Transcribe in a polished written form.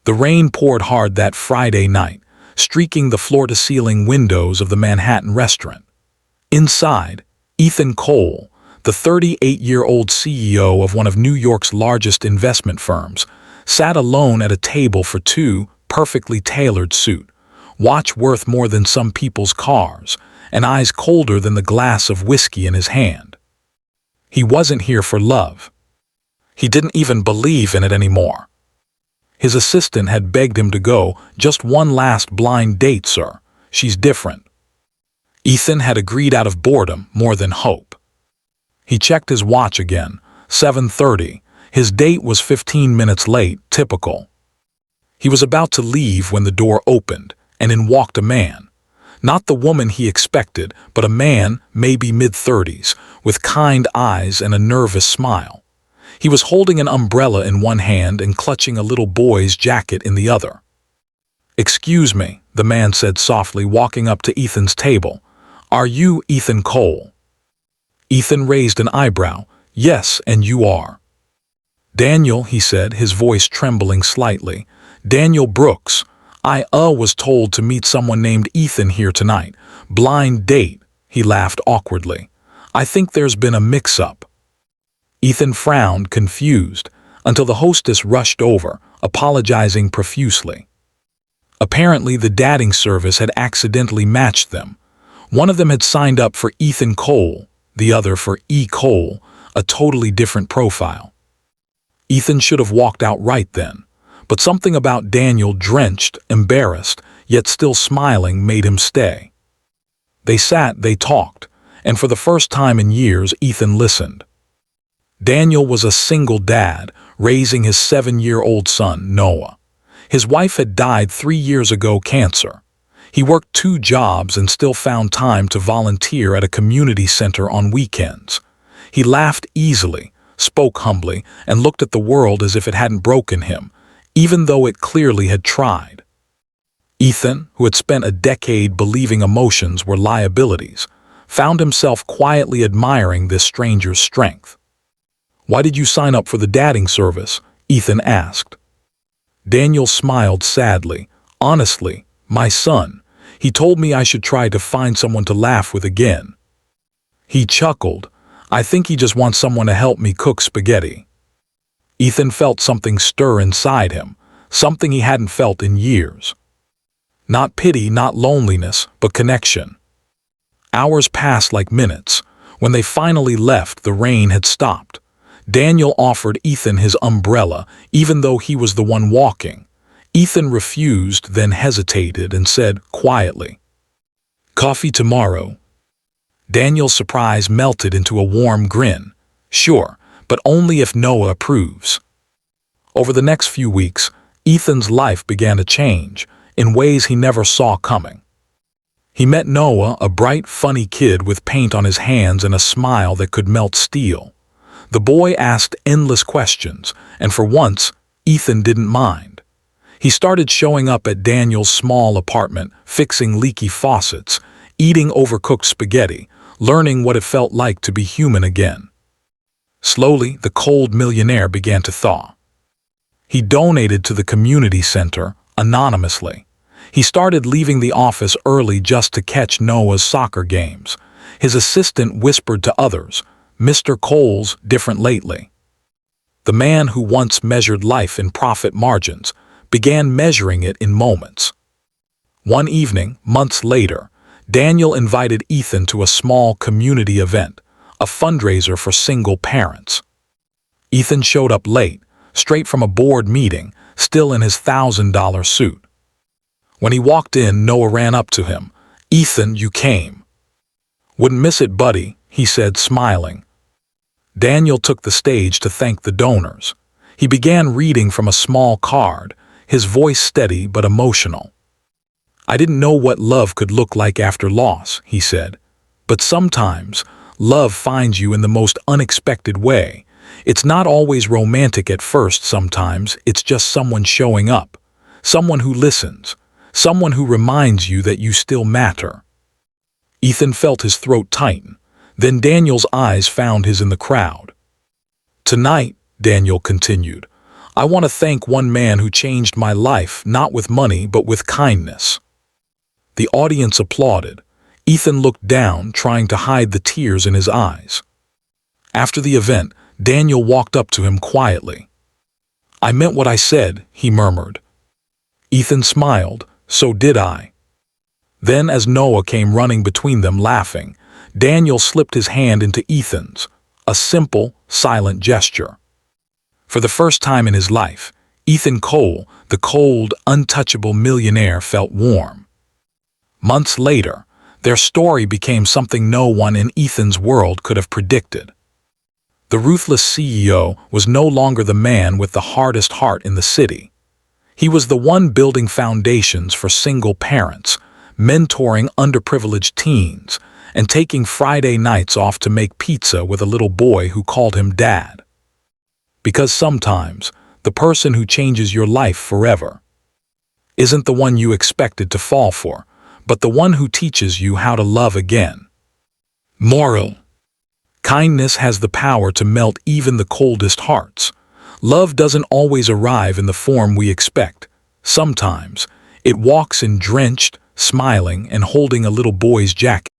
The rain poured hard that Friday night, streaking the floor-to-ceiling windows of the Manhattan restaurant. Inside, Ethan Cole, the 38-year-old CEO of one of New York's largest investment firms, sat alone at a table for two, perfectly tailored suit, watch worth more than some people's cars, and eyes colder than the glass of whiskey in his hand. He wasn't here for love. He didn't even believe in it anymore. His assistant had begged him to go, "Just one last blind date, sir. She's different." Ethan had agreed out of boredom more than hope. He checked his watch again, 7:30. His date was 15 minutes late, typical. He was about to leave when the door opened, and in walked a man. Not the woman he expected, but a man, maybe mid-30s, with kind eyes and a nervous smile. He was holding an umbrella in one hand and clutching a little boy's jacket in the other. "Excuse me," the man said softly, walking up to Ethan's table. "Are you Ethan Cole?" Ethan raised an eyebrow. "Yes, and you are?" "Daniel," he said, his voice trembling slightly. "Daniel Brooks. I was told to meet someone named Ethan here tonight. Blind date," he laughed awkwardly. "I think there's been a mix-up." Ethan frowned, confused, until the hostess rushed over, apologizing profusely. Apparently, the dating service had accidentally matched them. One of them had signed up for Ethan Cole, the other for E. Cole, a totally different profile. Ethan should have walked out right then, but something about Daniel, drenched, embarrassed, yet still smiling, made him stay. They sat, they talked, and for the first time in years, Ethan listened. Daniel was a single dad, raising his 7-year-old son, Noah. His wife had died 3 years ago, cancer. He worked 2 jobs and still found time to volunteer at a community center on weekends. He laughed easily, spoke humbly, and looked at the world as if it hadn't broken him, even though it clearly had tried. Ethan, who had spent a decade believing emotions were liabilities, found himself quietly admiring this stranger's strength. "Why did you sign up for the dating service?" Ethan asked. Daniel smiled sadly. "Honestly, my son. He told me I should try to find someone to laugh with again." He chuckled. "I think he just wants someone to help me cook spaghetti." Ethan felt something stir inside him, something he hadn't felt in years. Not pity, not loneliness, but connection. Hours passed like minutes. When they finally left, the rain had stopped. Daniel offered Ethan his umbrella, even though he was the one walking. Ethan refused, then hesitated and said quietly, "Coffee tomorrow." Daniel's surprise melted into a warm grin. "Sure, but only if Noah approves." Over the next few weeks, Ethan's life began to change, in ways he never saw coming. He met Noah, a bright, funny kid with paint on his hands and a smile that could melt steel. The boy asked endless questions, and for once, Ethan didn't mind. He started showing up at Daniel's small apartment, fixing leaky faucets, eating overcooked spaghetti, learning what it felt like to be human again. Slowly, the cold millionaire began to thaw. He donated to the community center, anonymously. He started leaving the office early just to catch Noah's soccer games. His assistant whispered to others, "Mr. Cole's different lately." The man who once measured life in profit margins began measuring it in moments. One evening, months later, Daniel invited Ethan to a small community event, a fundraiser for single parents. Ethan showed up late, straight from a board meeting, still in his $1,000 suit. When he walked in, Noah ran up to him. "Ethan, you came." "Wouldn't miss it, buddy," he said, smiling. Daniel took the stage to thank the donors. He began reading from a small card, his voice steady but emotional. "I didn't know what love could look like after loss," he said. "But sometimes, love finds you in the most unexpected way. It's not always romantic at first sometimes, it's just someone showing up. Someone who listens. Someone who reminds you that you still matter." Ethan felt his throat tighten. Then Daniel's eyes found his in the crowd. "Tonight," Daniel continued, I want to thank one man who changed my life, not with money, but with kindness." The audience applauded. Ethan looked down, trying to hide the tears in his eyes. After the event, Daniel walked up to him quietly. "I meant what I said," he murmured. Ethan smiled. "So did I." Then, as Noah came running between them laughing, Daniel slipped his hand into Ethan's, a simple, silent gesture. For the first time in his life, Ethan Cole, the cold, untouchable millionaire, felt warm. Months later, their story became something no one in Ethan's world could have predicted. The ruthless CEO was no longer the man with the hardest heart in the city. He was the one building foundations for single parents, mentoring underprivileged teens, and taking Friday nights off to make pizza with a little boy who called him Dad. Because sometimes, the person who changes your life forever isn't the one you expected to fall for, but the one who teaches you how to love again. Moral: kindness has the power to melt even the coldest hearts. Love doesn't always arrive in the form we expect. Sometimes, it walks in drenched, smiling, and holding a little boy's jacket.